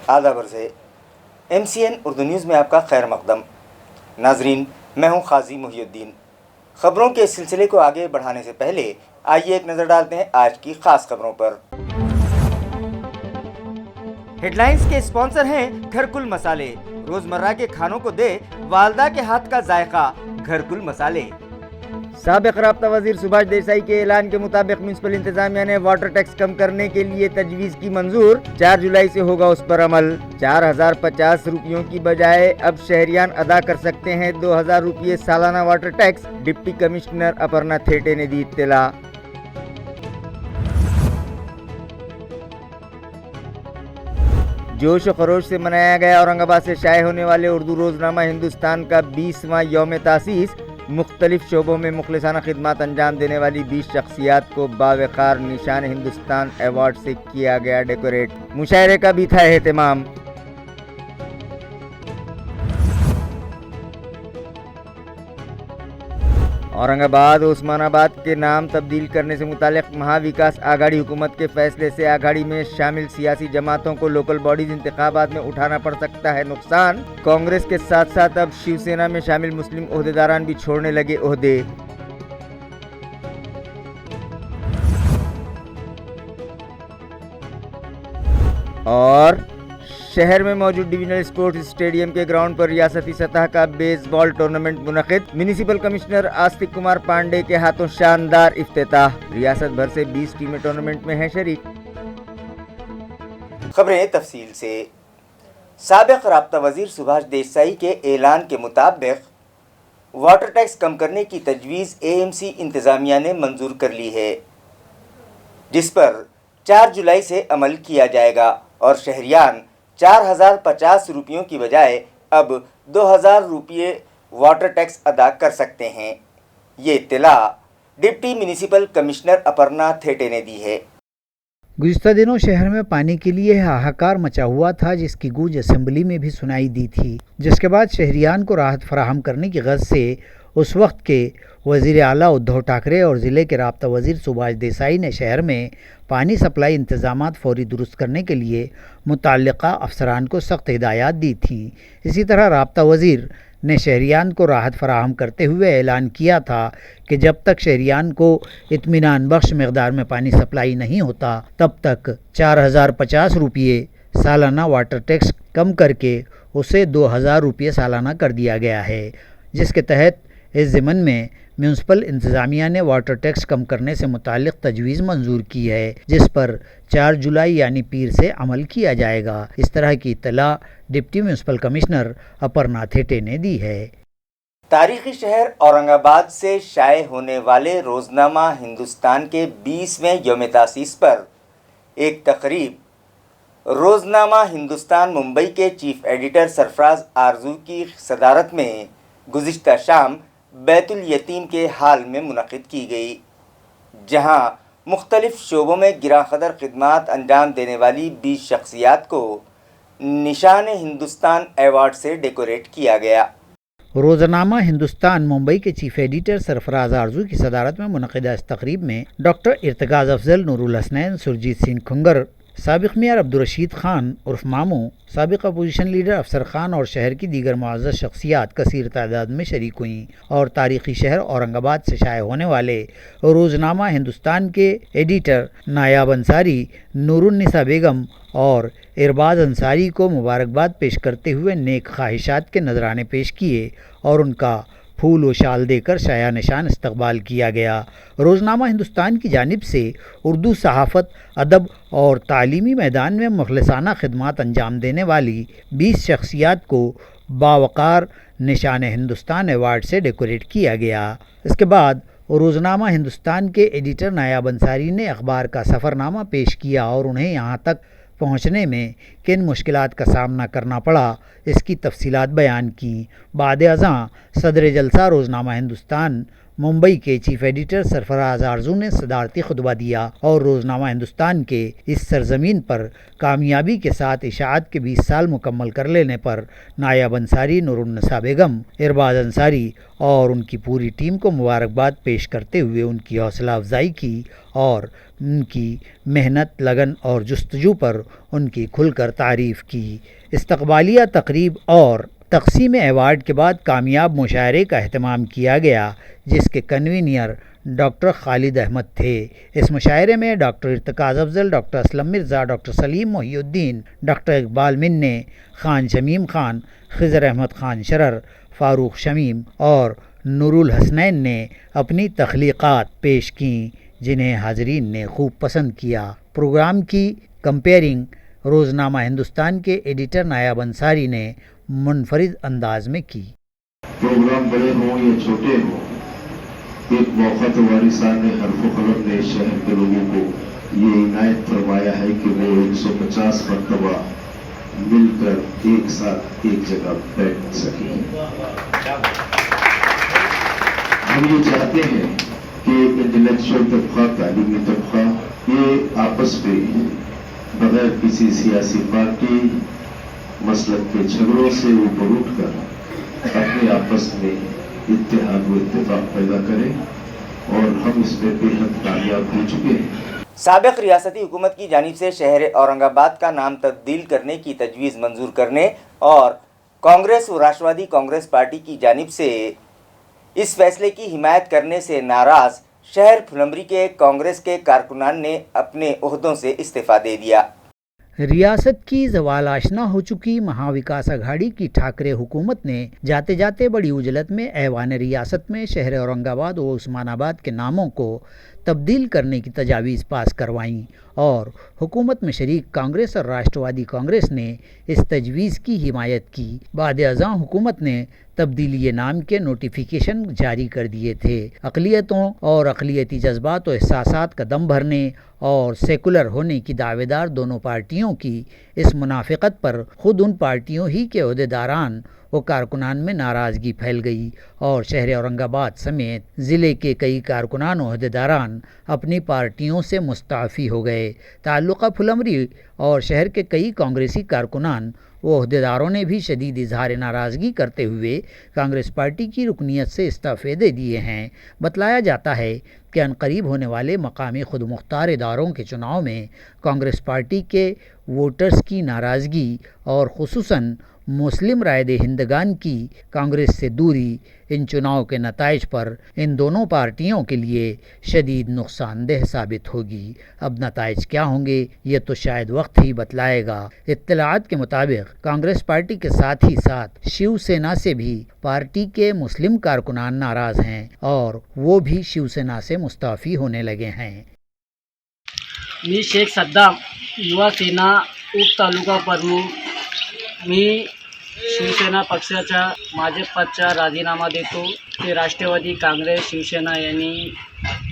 आदाब अर्ज़ MCN Urdu news में आपका खैर मकदम। नाजरीन, मैं हूं काजी मुहियुद्दीन। खबरों के सिलसिले को आगे बढ़ाने से पहले आइए एक नज़र डालते हैं आज की खास खबरों पर। हेडलाइंस के स्पॉन्सर हैं घरकुल मसाले। रोजमर्रा के खानों को दे वालदा के हाथ का जायका, घरकुल मसाले। साबिक राब्ता वजीर सुभाष देसाई के ऐलान के मुताबिक म्युनिसिपल इंतजामिया ने वाटर टैक्स कम करने के लिए तजवीज़ की मंजूर। 4 जुलाई से होगा उस पर अमल। 4050 रुपयों की बजाय अब शहरियान अदा कर सकते हैं 2000 रुपये सालाना water tax. Deputy commissioner Aparna Thete ने दी इत्तला। जोश व खरोश से मनाया गया औरंगाबाद से शाये होने वाले उर्दू रोजनामा हिंदुस्तान का 20वां यौम तासीस। मुख्तलिफ शोबों में मुखलिसाना खिदमत अंजाम देने वाली 20 शख्सियात को बावकार निशान हिंदुस्तान अवार्ड से किया गया डेकोरेट। मुशायरे का भी था एहतमाम। औरंगाबाद उस्मानाबाद के नाम तब्दील करने से मुतालिक महाविकास आघाड़ी हुकूमत के फैसले से आघाड़ी में शामिल सियासी जमातों को लोकल बॉडीज इंतखाबात में उठाना पड़ सकता है नुकसान। कांग्रेस के साथ साथ अब शिवसेना में शामिल मुस्लिम ओहदेदारान भी छोड़ने लगे ओहदे। और शहर में मौजूद डिविजनल स्पोर्ट्स स्टेडियम के ग्राउंड पर रियासती सतह का baseball tournament मुनक़िद। Municipal commissioner Astik Kumar Pandey के हाथों शानदार इफ्तिताह। रियासत भर से 20 टीमें टूर्नामेंट में हैं शरीक। खबरें तफसील से। साबिक राब्ता वजीर सुभाष देसाई के ऐलान के मुताबिक वाटर टैक्स कम करने की तजवीज़ AMC इंतज़ामिया ने मंजूर कर ली है, जिस पर 4 जुलाई से अमल किया जाएगा और शहरियान 4050 रुपयों की बजाय अब 2000 रुपये वाटर टैक्स अदा कर सकते हैं। ये इत्तला deputy municipal commissioner Aparna Thete ने दी है। गुज़िश्ता दिनों शहर में पानी के लिए हाहाकार मचा हुआ था, जिसकी गूंज असेंबली में भी सुनाई दी थी, जिसके बाद शहरियान को राहत फराहम करने की गर्ज से उस वक्त के वज़ीर आला उद्धव ठाकरे और ज़िले के राब्ता वज़ीर सुभाष देसाई ने शहर में पानी सप्लाई इंतज़ामात फौरी दुरुस्त करने के लिए मुतल्लिक़ा अफसरान को सख्त हिदायत दी थी। इसी तरह राब्ता वज़ीर ने शहरियान को राहत फराहम करते हुए ऐलान किया था कि जब तक शहरियान को इत्मीनान बख्श मकदार में पानी सप्लाई नहीं होता, तब तक 4050 रुपये सालाना वाटर टैक्स कम करके उसे 2000 रुपये सालाना कर दिया गया है, जिसके तहत इस ज़िमन में म्युनिसिपल इंतज़ामिया ने वाटर टैक्स कम करने से मुताल्लिक़ तजवीज़ मंजूर की है, जिस पर 4 जुलाई यानी पीर से अमल किया जाएगा। इस तरह की इत्तला deputy municipal commissioner Aparna Thete ने दी है। तारीखी शहर औरंगाबाद से शाये होने वाले रोज़नामा हिंदुस्तान के 20वें यौम तासीस पर एक तकरीब रोज़नामा हिंदुस्तान मुंबई के चीफ एडिटर सरफराज आरजू की सदारत में गुज़िश्ता शाम बैतुल यतीम के हाल में मुनक़िद की गई, जहां मुख्तलिफ शोबों में गिरा क़दर खिदमात अंजाम देने वाली 20 शख्सियात को निशान हिंदुस्तान अवार्ड से डेकोरेट किया गया। रोज़नामा हिंदुस्तान मुंबई के चीफ एडिटर सरफराज आरजू की सदारत में मुनक़िदा इस तकरीब में डॉक्टर इर्तकाज़ अफजल, नूरुल हसनैन, सुरजीत सिंह खुंगर, साबिक़ मेयर अब्दुर्रशीद खान उर्फ मामू, साबिक़ अपोजिशन लीडर अफसर खान और शहर की दीगर मुअज़्ज़ज़ शख्सियात कसीर तादाद में शरीक हुईं और तारीख़ी शहर औरंगाबाद से शाये होने वाले रोज़नामा हिंदुस्तान के एडिटर नायाब अंसारी, नूरुन्निसा बेगम और इरबाज अंसारी को मुबारकबाद पेश करते हुए नेक ख्वाहिशात के नजराने पेश किए और उनका फूल व शाल देकर शाया निशान इस्तकबाल किया गया। रोज़नामा हिंदुस्तान की जानिब से उर्दू सहाफ़त, अदब और तालीमी मैदान में मुखलिसाना खिदमात अंजाम देने वाली 20 शख्सियात को बावकार निशान हिंदुस्तान अवार्ड से डेकोरेट किया गया। इसके बाद रोज़नामा हिंदुस्तान के एडिटर नायाब अंसारी ने अखबार का सफ़रनामा पेश किया और उन्हें यहाँ तक पहुँचने में किन मुश्किलात का सामना करना पड़ा, इसकी तफसीलात बयान की। बाद अज़ां सदर जलसा रोज़नामा हिंदुस्तान ممبئی کے چیف ایڈیٹر سرفراز آرزو نے صدارتی خطبہ دیا اور روزنامہ ہندوستان کے اس سرزمین پر کامیابی کے ساتھ اشاعت کے 20 سال مکمل کر لینے پر نائب انصاری نور النساء بیگم، ارباز انصاری اور ان کی پوری ٹیم کو مبارکباد پیش کرتے ہوئے ان کی حوصلہ افزائی کی اور ان کی محنت، لگن اور جستجو پر ان کی کھل کر تعریف کی۔ استقبالیہ تقریب اور تقسیم ایوارڈ کے بعد کامیاب مشاعرے کا اہتمام کیا گیا، جس کے کنوینر ڈاکٹر خالد احمد تھے۔ اس مشاعرے میں ڈاکٹر ارتکاز افضل، ڈاکٹر اسلم مرزا، ڈاکٹر سلیم محی الدین، ڈاکٹر اقبال منّے، خان شمیم خان، خضر احمد خان شرر، فاروق شمیم اور نور الحسنین نے اپنی تخلیقات پیش کیں، جنہیں حاضرین نے خوب پسند کیا۔ پروگرام کی کمپیئرنگ روزنامہ ہندوستان کے ایڈیٹر نائب انصاری نے منفرد انداز میں کی۔ پروگرام بڑے ہوں یا چھوٹے ہوں، ایک موقع تو وارثان نے حرف و قلم نے شہر کے لوگوں کو یہ عنایت فرمایا ہے کہ وہ 150 مرتبہ مل کر ایک ساتھ ایک جگہ بیٹھ سکیں۔ ہم یہ چاہتے ہیں کہ انٹلیکچوئل طبقہ، تعلیمی طبقہ، یہ آپس میں بغیر کسی سیاسی پارٹی مسلک کے جھگڑوں سے اوپر اٹھ کر اپنے آپس میں اتحاد و اتفاق پیدا کریں، اور ہم اس میں بے حد کامیاب ہو چکے ہیں۔ سابق ریاستی حکومت کی جانب سے شہر اورنگ آباد کا نام تبدیل کرنے کی تجویز منظور کرنے اور کانگریس و راشٹروادی کانگریس پارٹی کی جانب سے اس فیصلے کی حمایت کرنے سے ناراض شہر پھلمبری کے کانگریس کے کارکنان نے اپنے عہدوں سے استعفیٰ دے دیا۔ ریاست کی زوال آشنا ہو چکی مہا وکاس اگھاڑی کی ٹھاکرے حکومت نے جاتے جاتے بڑی عجلت میں ایوان ریاست میں شہر اورنگ آباد و عثمان آباد کے ناموں کو تبدیل کرنے کی تجاویز پاس کروائیں، اور حکومت میں شریک کانگریس اور راشٹروادی کانگریس نے اس تجویز کی حمایت کی۔ بعد ازاں حکومت نے تبدیلی نام کے نوٹیفیکیشن جاری کر دیے تھے۔ اقلیتوں اور اقلیتی جذبات و احساسات کا دم بھرنے اور سیکولر ہونے کی دعوے دار دونوں پارٹیوں کی اس منافقت پر خود ان پارٹیوں ہی کے عہدیداران و کارکنان میں ناراضگی پھیل گئی، اور شہر اورنگ آباد سمیت ضلع کے کئی کارکنان و عہدیداران اپنی پارٹیوں سے مستعفی ہو گئے۔ تعلقہ پھلمبری اور شہر کے کئی کانگریسی کارکنان و عہدیداروں نے بھی شدید اظہار ناراضگی کرتے ہوئے کانگریس پارٹی کی رکنیت سے استعفے دے دیے ہیں۔ بتلایا جاتا ہے کہ عنقریب ہونے والے مقامی خود مختار اداروں کے چناؤ میں کانگریس پارٹی کے ووٹرز کی ناراضگی اور خصوصاً مسلم رائے دہندگان کی کانگریس سے دوری ان چناؤ کے نتائج پر ان دونوں پارٹیوں کے لیے شدید نقصان دہ ثابت ہوگی۔ اب نتائج کیا ہوں گے یہ تو شاید وقت ہی بتلائے گا۔ اطلاعات کے مطابق کانگریس پارٹی کے ساتھ ہی ساتھ شیو سینا سے بھی پارٹی کے مسلم کارکنان ناراض ہیں اور وہ بھی شیو سینا سے مستعفی ہونے لگے ہیں۔ मी शेख सद्दाम, युवा सेना उपतालुका प्रमुख। मी शिवसेना पक्षाच्या माझे पदचा राजीनामा देतो। ते राष्ट्रवादी काँग्रेस शिवसेना यांनी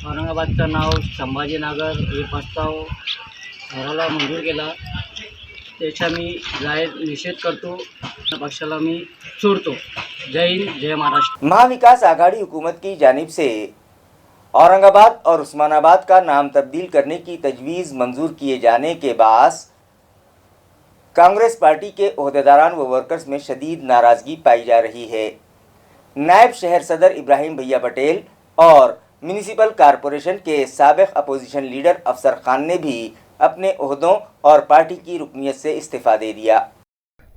औरंगाबादचं नाव संभाजीनगर हे प्रस्ताव घराला मंजूर केला, त्याचा मी जाहीर निषेध करतो। पक्षाला मी सोडतो। जय हिंद, जय महाराष्ट्र। महाविकास आघाड़ी हुकूमत की जानिब से औरंग आबाद और उस्मानाबाद का नाम तब्दील करने की तजवीज़ मंजूर किए जाने के बास कांग्रेस पार्टी के ओहदेदारान व वर्कर्स में शदीद नाराज़गी पाई जा रही है। नायब शहर सदर इब्राहिम भैया पटेल और म्यूनिसिपल कॉरपोरेशन के साबिक़ अपोजिशन लीडर अफसर खान ने भी अपने ओहदों और पार्टी की रुकनियत से इस्तीफ़ा दे दिया।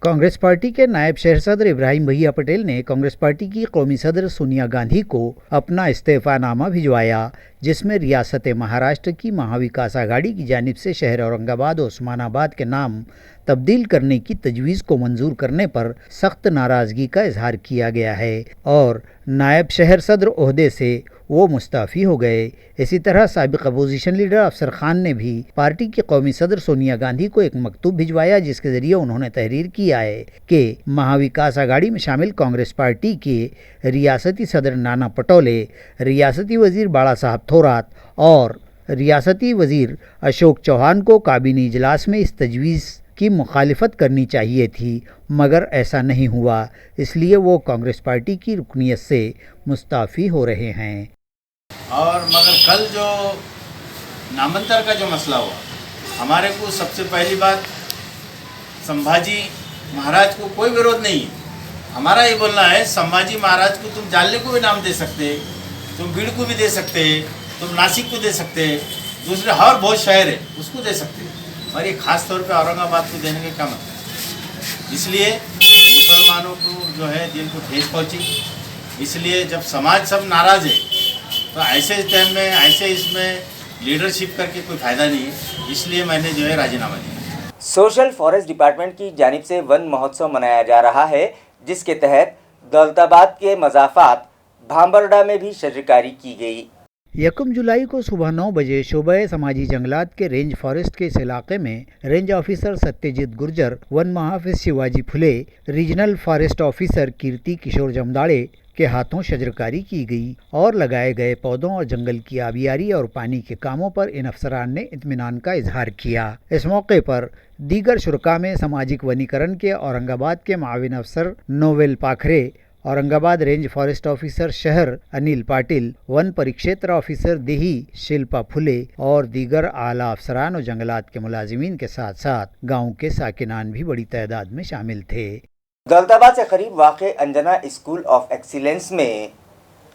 कांग्रेस पार्टी के नायब शहर सदर इब्राहिम भैया पटेल ने कांग्रेस पार्टी की कौमी सदर सोनिया गांधी को अपना इस्तीफ़ानामा भिजवाया, जिसमें रियासत महाराष्ट्र की महाविकास आघाड़ी की जानिब से शहर औरंगाबाद और उस्मानाबाद के नाम तब्दील करने की तजवीज़ को मंजूर करने पर सख्त नाराज़गी का इजहार किया गया है और नायब शहर सदर ओहदे से वो मुस्ताफ़ी हो गए। इसी तरह साबिक़ अपोजिशन लीडर अफसर खान ने भी पार्टी की कौमी सदर सोनिया गांधी को एक मकतूब भिजवाया, जिसके ज़रिए उन्होंने तहरीर किया है कि महाविकास आघाड़ी में शामिल कांग्रेस पार्टी के रियासती सदर नाना पटोले, रियासती वज़ीर बाला साहब थोरात और रियासती वज़ीर अशोक चौहान को काबीनी इजलास में इस तजवीज़ की मुखालिफत करनी चाहिए थी, मगर ऐसा नहीं हुआ, इसलिए वो कांग्रेस पार्टी की रुकनियत से मुस्ताफ़ी हो रहे हैं। और मगर कल जो नामांतर का जो मसला हुआ, हमारे को सबसे पहली बात संभाजी महाराज को कोई विरोध नहीं है। हमारा ये बोलना है संभाजी महाराज को तुम जालने को भी नाम दे सकते, तुम बीड़ को भी दे सकते, तुम नासिक को दे सकते, दूसरे और बहुत शहर है उसको दे सकते, और ये खास तौर पे औरंगाबाद को देने का क्या मतलब। इसलिए मुसलमानों को जो है दिल को ठेस पहुँची। इसलिए जब समाज सब नाराज़ है तो ऐसे टाइम में ऐसे इसमें लीडरशिप करके कोई फ़ायदा नहीं है। इसलिए मैंने जो है राजीनामा दिया। सोशल फॉरेस्ट डिपार्टमेंट की जानिब से वन महोत्सव मनाया जा रहा है, जिसके तहत दौलताबाद के मज़ाफ़ात भांबरडा में भी शजरकारी की गई। 1 जुलाई को सुबह 9 बजे शोबे समाजी जंगलात के रेंज फॉरेस्ट के इस इलाके में रेंज ऑफिसर सत्यजीत गुर्जर, वन महाफिज Shivaji Phule, regional forest officer Kirti Kishor Jamdade के हाथों शजरकारी की गई और लगाए गए पौधों और जंगल की आबियारी और पानी के कामों पर इन अफसरान ने इत्मीनान का इजहार किया। इस मौके पर दीगर शुरका में सामाजिक वनीकरण के औरंगाबाद के माविन अफसर नोवेल पाखरे, औरंगाबाद रेंज फॉरेस्ट ऑफिसर शहर अनिल पाटिल, वन परिक्षेत्र ऑफिसर देही शिल्पा फुले और दीगर आला अफसरान और जंगलात के मुलाजिमीन के साथ साथ गांव के साकिनान भी बड़ी तादाद में शामिल थे। दौलताबाद से करीब वाक़ अंजना स्कूल ऑफ एक्सीलेंस में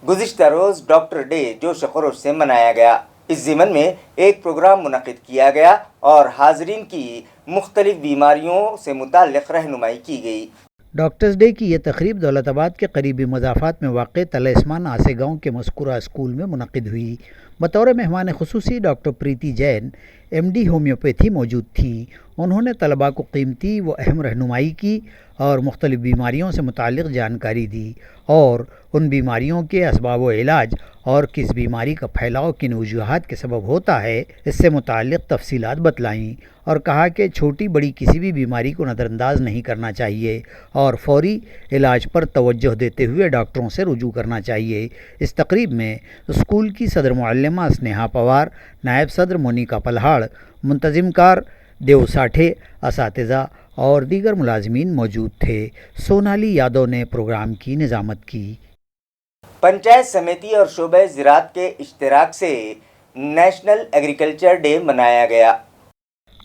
गुज़िश्ता रोज़ डॉक्टर डे जोश खरोश से मनाया गया। इस ज़िमन में एक प्रोग्राम मुनक़िद किया गया और हाज़रीन की मुख्तलिफ बीमारियों से मुताल्लिक़ रहनुमाई की गई। डॉक्टर्स डे की यह तकरीब दौलताबाद के करीबी मज़ाफ़ात में वाक़ तलस्मान आसे गाँव के मस्कुरा स्कूल में मुनक़िद हुई। बतौर मेहमान खुसूसी डॉक्टर प्रीति जैन MD होम्योपैथी मौजूद थी। उन्होंने तलबा को कीमती व अहम रहनुमाई की और मुख्तलिफ़ बीमारियों से मुताल्लिक़ जानकारी दी और उन बीमारियों के असबाब व इलाज और किस बीमारी का फैलाव किन वजूहात के सबब होता है इससे मुताल्लिक़ तफसीलात बतलाईं और कहा कि छोटी बड़ी किसी भी बीमारी को नज़रअंदाज नहीं करना चाहिए और फौरी इलाज पर तवज्जो देते हुए डॉक्टरों से रुजू करना चाहिए। इस तकरीब में स्कूल की सदर मुअल्लिमा स्नेहा पवार, नायब सदर मोनिका पल्हाड़, मुंतज़िमकार देव साठे, असातिज़ा और दीगर मुलाजमीन मौजूद थे। सोनाली यादव ने प्रोग्राम की निज़ामत की। पंचायत समिति और शोबे ज़राअत के इश्तिराक से नेशनल एग्रीकल्चर डे मनाया गया।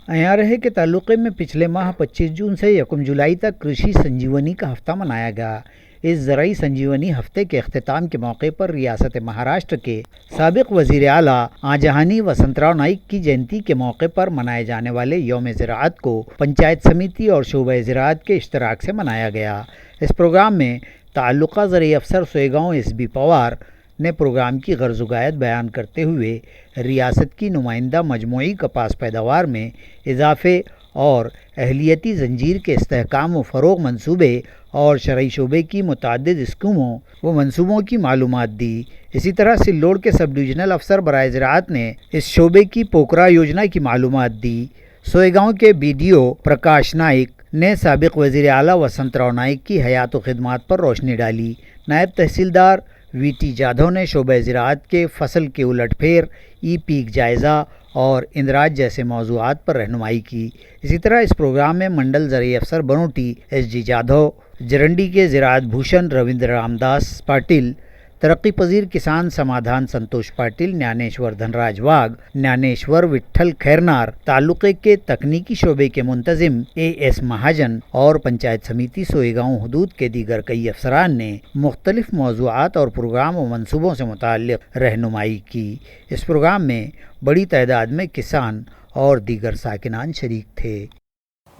अयां रहे के ताल्लुक़े में पिछले माह 25 जून से 1 जुलाई तक कृषि संजीवनी का हफ़्ता मनाया गया। इस ज़राई संजीवनी हफ़्ते के अख्तिताम के मौके पर रियासत महाराष्ट्र के साबिक़ वज़ीर आला आजहानी वसंतराव नाइक की जयंती के मौके पर मनाए जाने वाले यौम ज़राअत को पंचायत समिति और शोबे ज़राअत के इश्तिराक से मनाया गया। इस प्रोग्राम में ताल्लुक़ा ज़राई अफसर सोएगांव SB पवार ने प्रोग्राम की गर्ज़ गायत बयान करते हुए रियासत की नुमाइंदा मजमूई कपास पैदावार में इजाफ़े और अहलियती ज़ंजीर के इस्तेहकाम व फ़रोग़ मंसूबे और शरई शोबे की मुतअद्दिद स्कीमों व मंसूबों की मालूमात दी। इसी तरह सिल्लोड़ के सब डिविजनल अफसर बराए ज़राअत ने इस शोबे की पोकरा योजना की मालूमात दी। सोएगांव के BDO प्रकाश नाइक ने साबिक़ वज़ीर आला वसंतराव नाइक की हयात व खिदमात पर रोशनी डाली। नायब तहसीलदार VT जाधव ने शोबे ज़राअत के फसल के उलटफेर, पीक जायज़ा और इंदराज जैसे मौज़ूआत पर रहनुमाई की। इसी तरह इस प्रोग्राम में मंडल ज़राई अफसर बनोटी SG जाधव, जरंडी के ज़राअत भूषण रविंद्र रामदास पाटिल, तरक्की पजीर किसान समाधान संतोष पाटिल, ज्ञानेश्वर धनराज वाघ, ज्ञानेश्वर विट्ठल खैरनार, तालुके के तकनीकी शोबे के मुंतजिम AS महाजन और पंचायत समिति सोएगांव हुदूद के दीगर कई अफसरान ने मुख्तलिफ मौज़ूआत और प्रोग्राम व मनसूबों से मुताल्लिक़ रहनुमाई की। इस प्रोग्राम में बड़ी तादाद में किसान और दीगर साकिनान शरीक थे।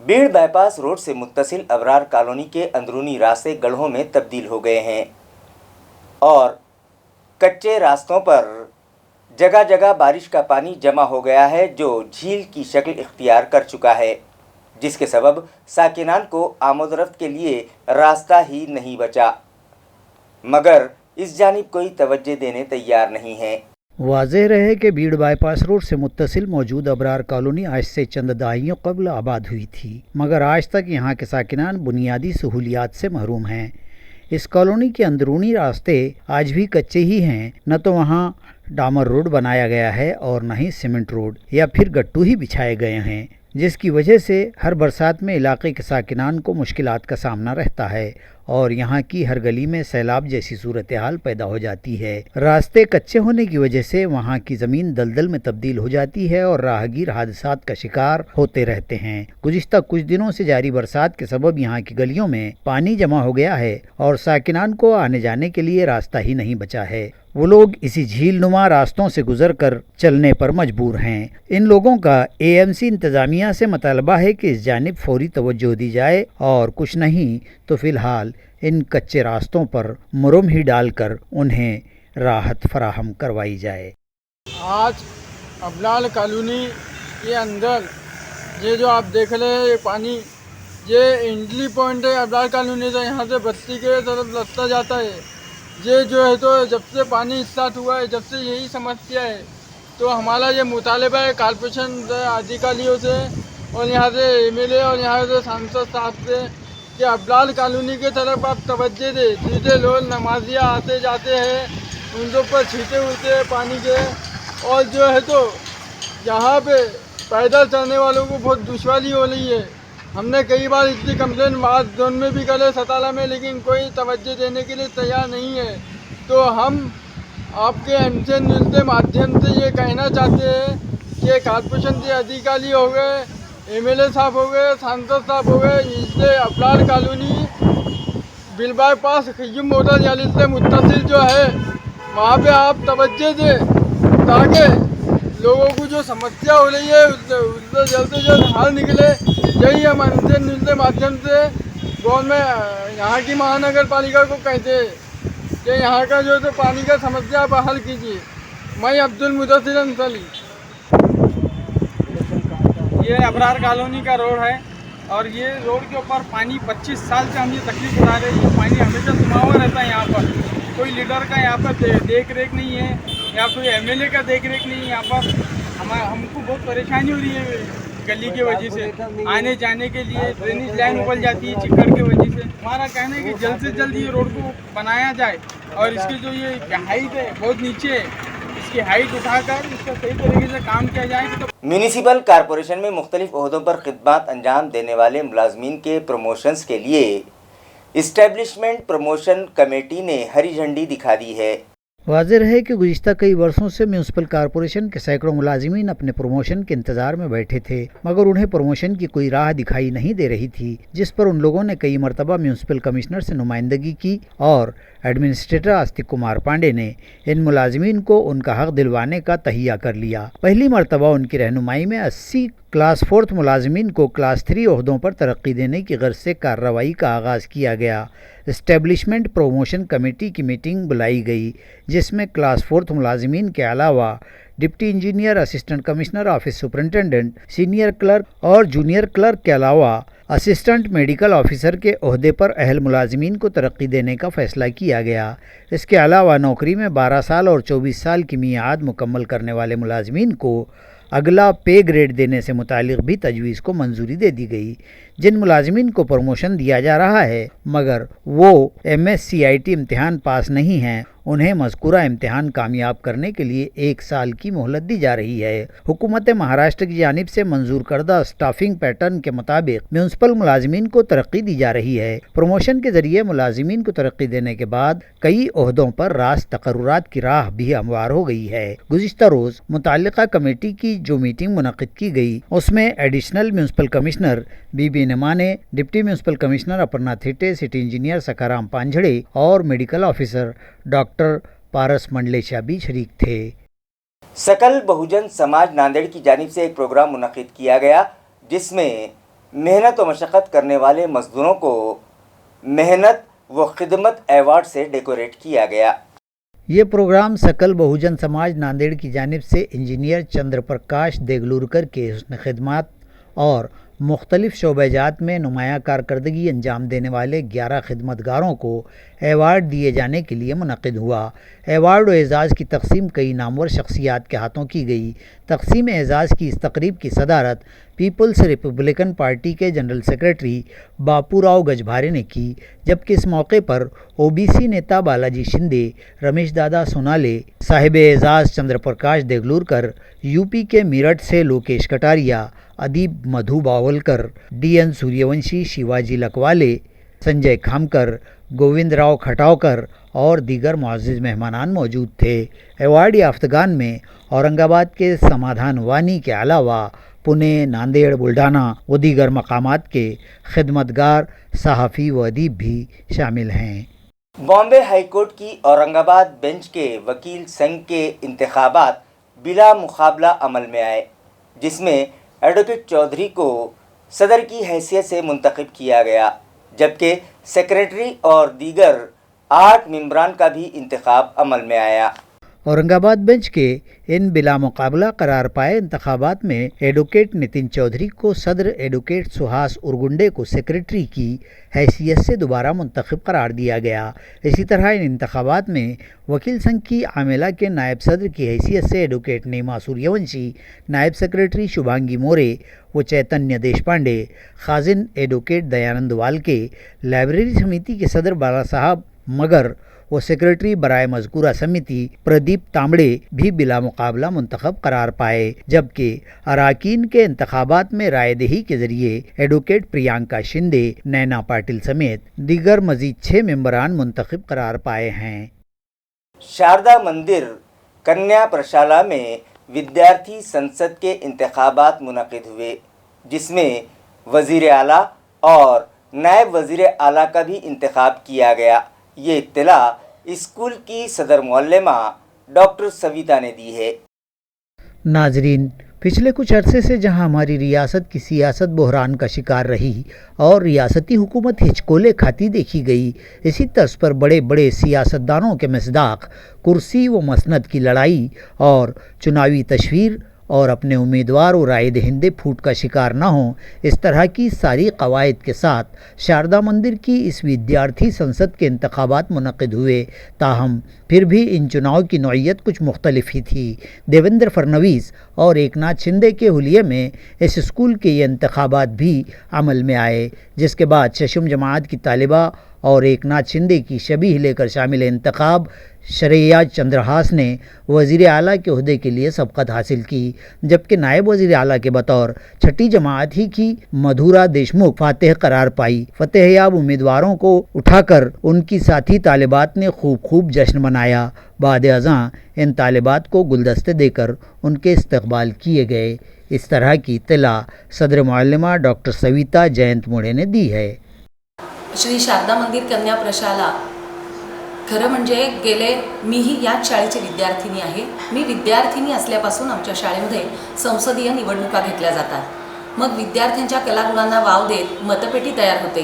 बीड़ बाईपास रोड से मुत्तसिल अबरार कॉलोनी के अंदरूनी रास्ते गड्ढों में तब्दील हो गए हैं और कच्चे रास्तों पर जगह जगह बारिश का पानी जमा हो गया है, जो झील की शक्ल इख्तियार कर चुका है, जिसके सबब साकिनान को आमद-रफ्त के लिए रास्ता ही नहीं बचा, मगर इस जानिब कोई तवज्जो देने तैयार नहीं है। वाज़ेह रहे कि बीड़ बाईपास रोड से मुत्तसिल मौजूद अबरार कॉलोनी आज से चंद दहाइयों कबल आबाद हुई थी, मगर आज तक यहाँ के साकिनान बुनियादी सहूलियात से महरूम हैं। इस कॉलोनी के अंदरूनी रास्ते आज भी कच्चे ही हैं, न तो वहाँ डामर रोड बनाया गया है और न ही सीमेंट रोड या फिर गट्टू ही बिछाए गए हैं। جس کی وجہ سے ہر برسات میں علاقے کے ساکنان کو مشکلات کا سامنا رہتا ہے اور یہاں کی ہر گلی میں سیلاب جیسی صورتحال پیدا ہو جاتی ہے۔ راستے کچے ہونے کی وجہ سے وہاں کی زمین دلدل میں تبدیل ہو جاتی ہے اور راہگیر حادثات کا شکار ہوتے رہتے ہیں۔ گزشتہ کچھ دنوں سے جاری برسات کے سبب یہاں کی گلیوں میں پانی جمع ہو گیا ہے اور ساکنان کو آنے جانے کے لیے راستہ ہی نہیں بچا ہے۔ وہ لوگ اسی جھیل نما راستوں سے گزر کر چلنے پر مجبور ہیں۔ ان لوگوں کا اے ایم سی انتظامیہ سے مطالبہ ہے کہ اس جانب فوری توجہ دی جائے اور کچھ نہیں تو فی الحال ان کچے راستوں پر مرہم ہی ڈال کر انہیں راحت فراہم کروائی جائے۔ آج ابلال کالونی کے اندر یہ جو آپ دیکھ رہے ہیں یہ پانی، یہ انٹری پوائنٹ ہے ابلال کالونی سے، یہاں سے بستی کے طرف رستہ جاتا ہے۔ یہ جو ہے تو جب سے پانی اسٹارٹ ہوا ہے جب سے یہی سمسیا ہے، تو ہمارا یہ مطالبہ ہے کارپوریشن ادھیکاریوں سے اور یہاں سے ایم ایل اے اور یہاں سے سانسد صاحب سے کہ ابلال کالونی کی طرف آپ توجہ دیں۔ سیدھے لوگ نمازیاں آتے جاتے ہیں، ان کے اوپر چھینٹے ہوتے ہیں پانی کے، اور جو ہے تو یہاں پہ پیدل چلنے والوں کو بہت دشواری ہو رہی ہے۔ ہم نے کئی بار اس کی کمپلین مارچ زون میں بھی کرے سطالہ میں، لیکن کوئی توجہ دینے کے لیے تیار نہیں ہے۔ تو ہم آپ کے ایم سے ملتے مادھیم سے یہ کہنا چاہتے ہیں کہ کارپوریشن کے ادھیکاری ہو گئے، ایم ایل اے صاحب ہو گئے، سانسد صاحب ہو گئے، اس سے ابلال کالونی بل بائی پاس خیم موٹر یعنی سے متصل جو ہے وہاں پہ آپ توجہ دیں تاکہ لوگوں کو جو سمسیا ہو رہی ہے اس سے جلد سے جلد حل نکلے۔ یہی ہم ان سے ملتے مادھیم سے گورنمنٹ یہاں کی مہانگر پالیکا کو کہتے ہیں کہ یہاں کا جو ہے تو پانی کا سمسیا آپ حل کیجیے۔ میں عبد المدثر انصاری۔ یہ ابرار کالونی کا روڈ ہے اور یہ روڈ کے اوپر پانی 25 سال سے ہم یہ تکلیف اٹھا رہے ہیں۔ یہ پانی ہمیشہ جمع ہوا رہتا ہے یہاں پر، کوئی لیڈر کا یہاں پر دیکھ ریکھ نہیں ہے یا کوئی ایم ایل اے کا دیکھ ریکھ نہیں ہے۔ یہاں پر ہم کو بہت پریشانی ہو رہی ہے گلی کی وجہ سے، آنے جانے کے لیے ڈرینیج لائن ابل جاتی ہے چکڑ کی وجہ سے۔ ہمارا کہنا ہے کہ جلد سے جلد یہ روڈ کو بنایا جائے اور اس کی جو یہ ہائٹ ہے بہت نیچے ہے، اس کی ہائٹ اٹھا کر اس کا صحیح طریقے سے کام کیا جائے۔ میونسپل کارپوریشن میں مختلف عہدوں پر خدمات انجام دینے والے ملازمین کے پروموشنز کے لیے اسٹیبلشمنٹ پروموشن کمیٹی نے ہری جھنڈی دکھا دی ہے۔ واضح رہے کہ گزشتہ کئی برسوں سے میونسپل کارپوریشن کے سینکڑوں ملازمین اپنے پروموشن کے انتظار میں بیٹھے تھے، مگر انہیں پروموشن کی کوئی راہ دکھائی نہیں دے رہی تھی، جس پر ان لوگوں نے کئی مرتبہ میونسپل کمشنر سے نمائندگی کی اور ایڈمنسٹریٹر آستک کمار پانڈے نے ان ملازمین کو ان کا حق دلوانے کا تہیہ کر لیا۔ پہلی مرتبہ ان کی رہنمائی میں 80 کلاس 4 ملازمین کو کلاس 3 عہدوں پر ترقی دینے کی غرض سے کارروائی کا آغاز کیا گیا۔ اسٹیبلشمنٹ پروموشن کمیٹی کی میٹنگ بلائی گئی، جس میں کلاس 4 ملازمین کے علاوہ deputy engineer, assistant commissioner, office superintendent, senior clerk اور جونیئر کلرک کے علاوہ اسسٹنٹ میڈیکل آفیسر کے عہدے پر اہل ملازمین کو ترقی دینے کا فیصلہ کیا گیا۔ اس کے علاوہ نوکری میں 12 سال اور 24 سال کی میعاد مکمل کرنے والے ملازمین کو اگلا پے گریڈ دینے سے متعلق بھی تجویز کو منظوری دے دی گئی۔ جن ملازمین کو پروموشن دیا جا رہا ہے مگر وہ MSCIT امتحان پاس نہیں ہیں، انہیں مذکورہ امتحان کامیاب کرنے کے لیے 1 سال کی مہلت دی جا رہی ہے۔ حکومت مہاراشٹر کی جانب سے منظور کردہ اسٹافنگ پیٹرن کے مطابق میونسپل ملازمین کو ترقی دی جا رہی ہے۔ پروموشن کے ذریعے ملازمین کو ترقی دینے کے بعد کئی عہدوں پر راست تقررات کی راہ بھی ہموار ہو گئی ہے۔ گزشتہ روز متعلقہ کمیٹی کی جو میٹنگ منعقد کی گئی اس میں additional municipal commissioner B B Nimane, deputy municipal commissioner Aparna Thete, city engineer Sakharam Panjhade اور medical officer doctor Paras Mandlecha بھی شریک تھے۔ سکل بہوجن سماج ناندیڑ کی جانب سے ایک پروگرام منعقد کیا گیا جس میں محنت و مشقت کرنے والے مزدوروں کو محنت و خدمت ایوارڈ سے ڈیکوریٹ کیا گیا۔ یہ پروگرام سکل بہوجن سماج ناندیڑ کی جانب سے انجینئر چندر پرکاش دیگلورکر کے حسن خدمات اور مختلف شعبہ جات میں نمایاں کارکردگی انجام دینے والے 11 خدمتگاروں کو ایوارڈ دیے جانے کے لیے منعقد ہوا۔ ایوارڈ و اعزاز کی تقسیم کئی نامور شخصیات کے ہاتھوں کی گئی۔ تقسیم اعزاز کی اس تقریب کی صدارت پیپلز ریپبلکن پارٹی کے جنرل سیکریٹری باپو راؤ گجبھارے نے کی، جبکہ اس موقع پر OBC نیتا بالاجی شندے، رمیش دادا سونالے، صاحب اعزاز چندر پرکاش دیگلورکر، UP کے میرٹھ سے لوکیش کٹاریا، अदीब मधु बावलकर, DN सूर्यवंशी, शिवाजी लकवाले, संजय खामकर, गोविंदराव खटावकर और दीगर मुअज़्ज़िज़ मेहमानान मौजूद थे। अवार्ड याफ्तगान में औरंगाबाद के समाधान वानी के अलावा पुणे, नांदेड़, बुल्ढाना व दीगर मकामात के खिदमतगार, सहाफ़ी व अदीब भी शामिल हैं। बॉम्बे हाईकोर्ट की औरंगाबाद बेंच के वकील संघ के इंतखाबात बिला मुकाबला अमल में आए, जिसमें एडवोकेट चौधरी को सदर की हैसियत से मुंतखब किया गया, जबकि सेक्रेटरी और दीगर 8 मेंबरान का भी इंतखाब अमल में आया। औरंगाबाद बेंच के इन बिला मुकाबला करार पाए इंतखाबात में एडवोकेट नितिन चौधरी को सदर, एडवोकेट सुहास उर्गुंडे को सेक्रेटरी की हैसियत से दोबारा मुंतखब करार दिया गया। इसी तरह इन इंतखाबात में वकील संघ की आमिला के नायब सदर की हैसियत से एडवोकेट नीमा सूर्यवंशी, नायब सेक्रेटरी शुभांगी मोरे व चैतन्य देशपांडे, खाजिन एडवोकेट दयानंद वालके, लाइब्रेरी समिति के सदर बाला साहब मगर व सेक्रेटरी बराए मज़कूरा समिति प्रदीप तांबड़े भी बिला मुकाबला मुंतखब करार पाए, जबकि अराकीन के इंतखाबात में रायदही के जरिए एडवोकेट प्रियंका शिंदे, नैना पाटिल समेत दीगर मजीद 6 मेंबरान मुंतखब करार पाए हैं। शारदा मंदिर कन्या प्रशाला में विद्यार्थी संसद के इंतखाबात मुनक़िद हुए, जिसमें वज़ीर आला और नायब वज़ीर आला का भी इंतखाब किया गया। ये इत्तला स्कूल की सदर मुअल्लिमा डॉक्टर सविता ने दी है। नाजरीन, पिछले कुछ अरसे से जहां हमारी रियासत की सियासत बहरान का शिकार रही और रियासती हुकूमत हिचकोले खाती देखी गई, इसी तर्ज पर बड़े बड़े सियासतदानों के मसदाक कुर्सी व मसनद की लड़ाई और चुनावी तशवीर और अपने उम्मीदवार और राय दहिंदे फूट का शिकार न हों, इस तरह की सारी कवायद के साथ शारदा मंदिर की इस विद्यार्थी संसद के इंतखाबात मुनक़िद हुए। ताहम फिर भी इन चुनाव की नौइयत कुछ मुख्तलिफ ही थी। देवेंद्र फडणवीस और एकनाथ शिंदे के हुलिये में इस स्कूल के ये इंतखाबात भी अमल में आए, जिसके बाद शशुम जमात की तालिबा और एकनाथ शिंदे की शबीह लेकर शामिल इंतखाब शरैया चंद्रहास ने वज़ीर आला के ओहदे के लिए सबकत हासिल की, जबकि नायब वज़ीर आला के बतौर छठी जमात ही की मधुरा देशमुख फातेह करार पाई। फतेहयाब उम्मीदवारों को उठाकर उनकी साथी तालिबात ने खूब जश्न मनाया। बाद अज़ां इन तालिबात को गुलदस्ते देकर उनके इस्तकबाल किए गए। इस तरह की इत्तला सदर मुअल्लिमा डॉक्टर सविता जयंत मोड़े ने दी है। श्री शारदा मंदिर कन्या प्रशाला, खरं म्हणजे मीही याच शाळेची विद्यार्थिनी आहे। मी विद्यार्थिनी असल्यापासून आमच्या शाळेमध्ये संसदीय निवडणुका घेतल्या जातात। मग विद्यार्थ्यांच्या कलागुणांना वाव देत मतपेटी तयार होते,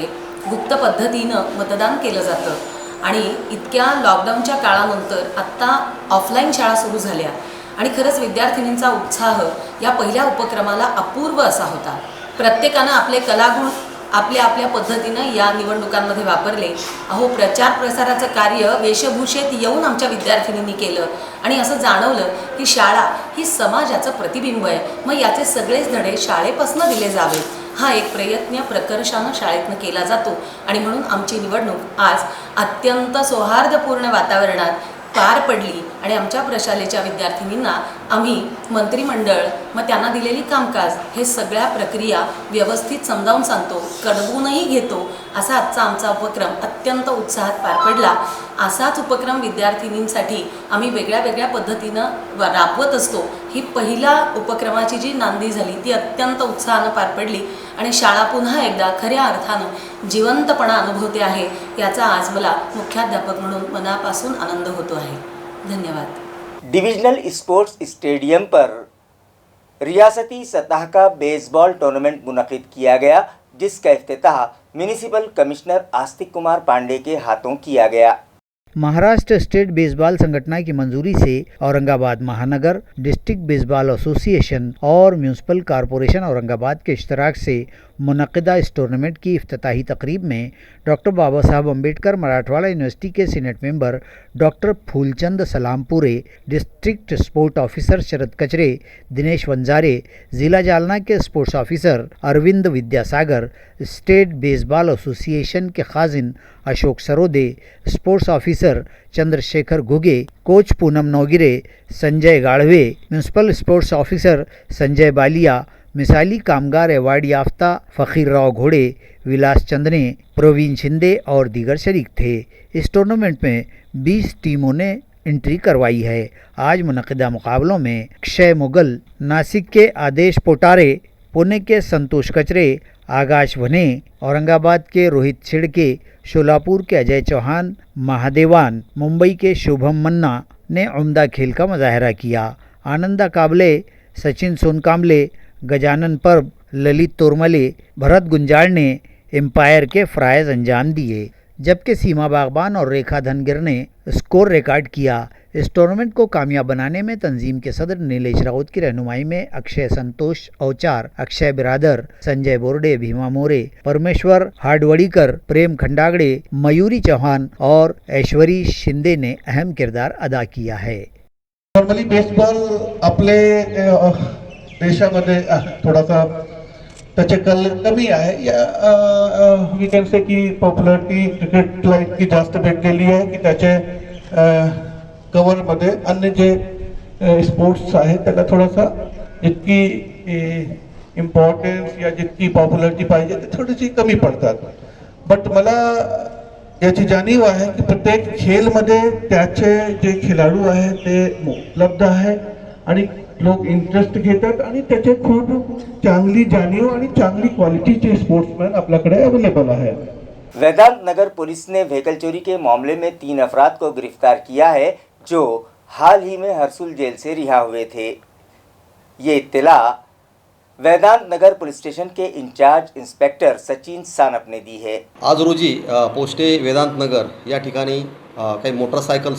गुप्त पद्धतीनं मतदान केलं जातं आणि इतक्या लॉकडाऊनच्या काळानंतर आत्ता ऑफलाईन शाळा सुरू झाल्या आणि खरंच विद्यार्थिनींचा उत्साह या पहिल्या उपक्रमाला अपूर्व असा होता। प्रत्येकानं आपले कलागुण आपल्या पद्धतीनं या निवडणुकांमध्ये वापरले। अहो, प्रचार प्रसाराचं कार्य वेशभूषेत येऊन आमच्या विद्यार्थिनींनी केलं आणि असं जाणवलं की शाळा ही समाजाचं प्रतिबिंब आहे, मग याचे सगळेच धडे शाळेपासून दिले जावेत। हा एक प्रयत्न प्रकर्षानं शाळेतनं केला जातो आणि म्हणून आमची निवडणूक आज अत्यंत सौहार्दपूर्ण वातावरणात पार पडली आणि आमच्या प्रशालेच्या विद्यार्थिनींना आम्ही मंत्रिमंडळ मग त्यांना दिलेली कामकाज हे सगळ्या प्रक्रिया व्यवस्थित समजावून सांगतो, कडवूनही घेतो। असा आजचा आमचा उपक्रम अत्यंत उत्साहात पार पडला। असाच उपक्रम विद्यार्थिनींसाठी आम्ही वेगळ्या पद्धतीनं राबवत असतो। ही पहिला उपक्रमाची जी नांदी झाली ती अत्यंत उत्साहानं पार पडली आणि शाळा पुन्हा एकदा खऱ्या अर्थानं जिवंतपणा अनुभवते आहे, याचा आज मला मुख्याध्यापक म्हणून मनापासून आनंद होतो आहे। धन्यवाद। डिविजनल स्पोर्ट्स स्टेडियम पर रियासती सतह का बेसबॉल टूर्नामेंट मुनक़िद किया गया, जिसका इफ्तिताह म्यूनिसिपल कमिश्नर आस्तिक कुमार पांडे के हाथों किया गया। महाराष्ट्र स्टेट बेसबॉल संगठन की मंजूरी से औरंगाबाद महानगर, डिस्ट्रिक्ट बेसबॉल एसोसिएशन और म्यूनसिपल कॉरपोरेशन औरंगाबाद के इश्तराक से मुनक़िदा इस टूर्नामेंट की इफ्तिताही तकरीब में डॉक्टर बाबा साहब अम्बेडकर मराठवाड़ा यूनिवर्सिटी के senate member doctor Phulchand Salampure, district sport officer Sharad Kachre, Dinesh Vanjare, ज़िला जालना के sports officer Arvind Vidyasagar, state baseball association के खाजिन Ashok Sarode, sports officer Chandrashekhar Ghuge, coach Poonam Naugire, Sanjay Gadhve, municipal sports officer Sanjay Baliya, मिसाली कामगार अवार्ड याफ्ता फ़कीर राव घोड़े, विलास चंद्रे, प्रवीण शिंदे और दीगर शरीक थे। इस टूर्नामेंट में 20 टीमों ने एंट्री करवाई है। आज मुनक़िदा मुकाबलों में अक्षय मुगल, नासिक के आदेश पोटारे, पुणे के संतोष कचरे, आकाश भने, औरंगाबाद के रोहित छिड़के, शोलापुर के अजय चौहान, महादेवान, मुंबई के शुभम मन्ना ने उम्दा खेल का मुजाहरा किया। आनंदा काबले, सचिन सोनकामले, गजानन परब, ललित तोरमले, भरत गुंजाड़ ने एम्पायर के फ़राइज़ अंजाम दिए, जबकि सीमा बागबान और रेखा धनगिर ने स्कोर रिकॉर्ड किया। इस टूर्नामेंट को कामयाब बनाने में तंजीम के सदर नीलेश राउत की रहनुमाई में अक्षय संतोष औचार, अक्षय बिरादर, संजय बोर्डे, भीमा मोरे, परमेश्वर हार्डवड़ीकर, प्रेम खंडागड़े, मयूरी चौहान और ऐश्वरी शिंदे ने अहम किरदार अदा किया है। नॉर्मली बेसबॉल आपले देशामध्ये थोडासा त्याचे कल कमी आहे या वी कॅन से की पॉप्युलरिटी क्रिकेटला इतकी जास्त भेटलेली आहे की त्याचे कव्हरमध्ये अन्य जे स्पोर्ट्स आहे त्याला थोडासा जितकी इम्पॉर्टन्स या जितकी पॉप्युलरिटी पाहिजे ते थोडीशी कमी पडतात। बट मला याची जाणीव आहे की प्रत्येक खेळमध्ये त्याचे जे खेळाडू आहे ते उपलब्ध आहे आणि लोक इंटरेस्ट घेतात आणि त्याचे खूप चांगली जाणीव आणि चांगली क्वालिटीचे स्पोर्ट्समॅन आपल्याकडे अवेलेबल आहे। वेदांत नगर पुलिस ने व्हीकल चोरी के मामले में 3 अफराद को गिरफ्तार किया है जो हाल ही में हरसुल जेल से रिहा हुए थे। ये इत्तला वेदांत नगर पुलिस स्टेशन के इंचार्ज इंस्पेक्टर सचिन सानप ने दी है। आज रोजी पोस्टे वेदांत नगर या ठिकाणी काही मोटरसायकल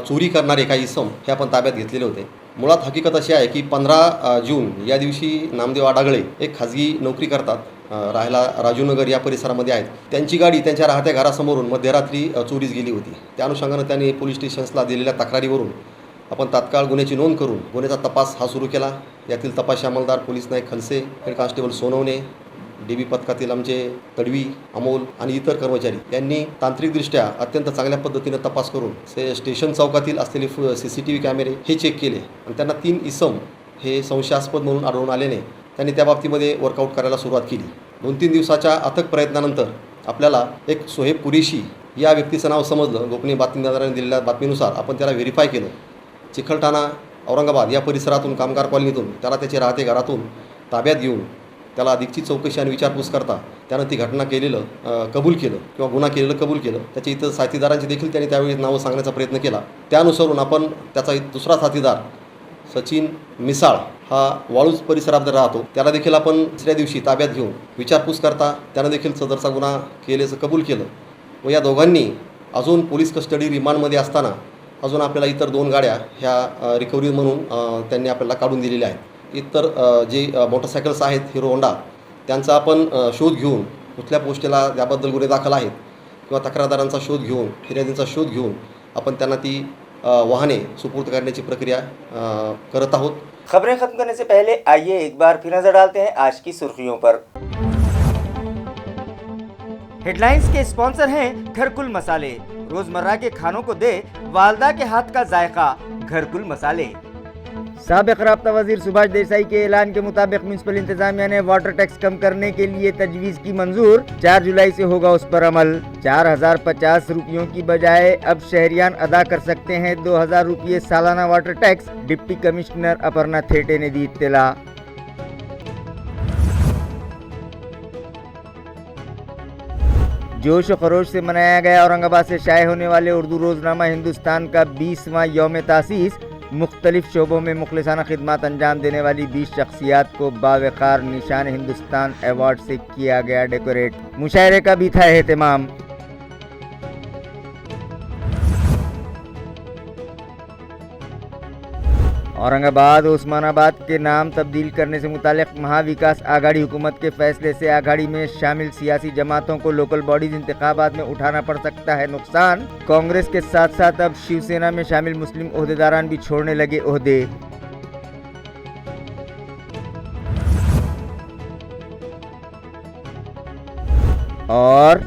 चोरी करणारे काही इसम हे आपण ताब्यात घेतलेले होते। मुळात हकीकत अशी आहे की 15 जून या दिवशी नामदेव आडागळे एक खाजगी नोकरी करतात, राहायला राजूनगर या परिसरामध्ये आहेत। त्यांची गाडी त्यांच्या राहत्या घरासमोरून मध्यरात्री चोरीस गेली होती। त्या अनुषंगाने त्यांनी पोलीस स्टेशन्सला दिलेल्या तक्रारीवरून आपण तात्काळ गुन्ह्याची नोंद करून गुन्ह्याचा तपास हा सुरू केला। यातील तपासी अंमलदार पोलीस नायक खलसे, हेड कॉन्स्टेबल सोनवणे, डीबी पथकातील आमचे तडवी, अमोल आणि इतर कर्मचारी यांनी तांत्रिकदृष्ट्या अत्यंत चांगल्या पद्धतीने तपास करून स्टेशन चौकातील असलेले CCTV कॅमेरे हे चेक केले आणि त्यांना 3 इसम हे संशयास्पद म्हणून आढळून आल्याने त्यांनी त्या बाबतीमध्ये वर्कआउट करायला सुरुवात केली। 2-3 दिवसाच्या अथक प्रयत्नानंतर आपल्याला एक सोहेब कुरेशी या व्यक्तीचं नाव समजलं। गोपनीय बातमीदारांनी दिलेल्या बातमीनुसार आपण त्याला व्हेरीफाय केलं। चिखलठाणा, औरंगाबाद या परिसरातून कामगार कॉलनीतून त्याला त्याचे राहते घरातून ताब्यात घेऊन त्याला अधिकची चौकशी आणि विचारपूस करता त्यानं ती घटना केलेलं कबूल केलं किंवा गुन्हा केलेलं कबूल केलं। त्याच्या इतर साथीदारांची देखील त्यांनी त्यावेळी नावं सांगण्याचा प्रयत्न केला। त्यानुसारून आपण त्याचा दुसरा साथीदार सचिन मिसाळ हा वाळूज परिसरात राहतो, त्याला देखील आपण दुसऱ्या दिवशी ताब्यात घेऊन विचारपूस करता त्यानं देखील सदरचा गुन्हा केल्याचं कबूल केलं व या दोघांनी अजून पोलीस कस्टडी रिमांडमध्ये असताना अजून आपल्याला इतर 2 गाड्या ह्या रिकव्हरी म्हणून त्यांनी आपल्याला काढून दिलेल्या आहेत। इतर जे मोटरसायकल्स आहेत हिरो होंडा त्यांचा आपण शोध घेऊन कुठल्या पोस्टेला त्याबद्दल गुन्हे दाखल आहेत किंवा तक्रारदारांचा शोध घेऊन, फिर्यादींचा शोध घेऊन आपण त्यांना ती वाहने सुपूर्द करण्याची प्रक्रिया करत आहोत। खबरें खत्म करने से पहले आइए एक बार फिर नजर डालते हैं आज की सुर्खियों पर। हेडलाइंस के स्पॉन्सर हैं घरकुल मसाले। रोजमर्रा के खानों को दे वालदा के हाथ का जायका, घरकुल मसाले। साबिक राब्ता वजीर सुभाष देसाई के ऐलान के मुताबिक म्यूनसिपल इंतजामिया ने वाटर टैक्स कम करने के लिए तजवीज़ की मंजूर। 4 जुलाई से होगा उस पर अमल। 4050 रुपयों की बजाय अब शहरियान अदा कर सकते हैं 2000 रुपये सालाना water tax. Deputy commissioner Aparna Thete ने दी इत्तला। जोश और खरोश से मनाया गया औरंगाबाद से शाये होने वाले उर्दू रोजनामा हिंदुस्तान का 20वां यौम तासीस। मुख्तलिफ शोबों में मुखलिसाना खिदमत अंजाम देने वाली 20 शख्सियात को बावकार निशान हिंदुस्तान अवार्ड से किया गया डेकोरेट। मुशायरे का भी था एहतमाम। औरंगाबाद उस्मानाबाद के नाम तब्दील करने से मुतालिक महाविकास आघाड़ी हुकूमत के फैसले से आघाड़ी में शामिल सियासी जमातों को लोकल बॉडीज इंतखाबात में उठाना पड़ सकता है नुकसान। कांग्रेस के साथ साथ अब शिवसेना में शामिल मुस्लिम ओहदेदारान भी छोड़ने लगे ओहदे। और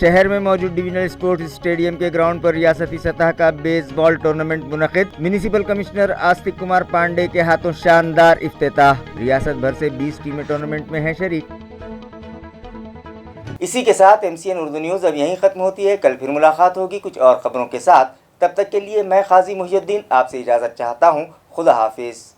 शहर में मौजूद डिविजनल स्पोर्ट्स स्टेडियम के ग्राउंड पर रियासती सतह का baseball tournament मुनक़िद। Municipal commissioner Astik Kumar Pandey के हाथों शानदार इफ्तिताह। रियासत भर से 20 टीमें टूर्नामेंट में हैं शरीक। इसी के साथ MCN उर्दू न्यूज़ अब यहीं ख़त्म होती है। कल फिर मुलाकात होगी कुछ और ख़बरों के साथ। तब तक के लिए मैं क़ाज़ी मुहियुद्दीन आपसे इजाज़त चाहता हूँ। खुदा हाफिज़।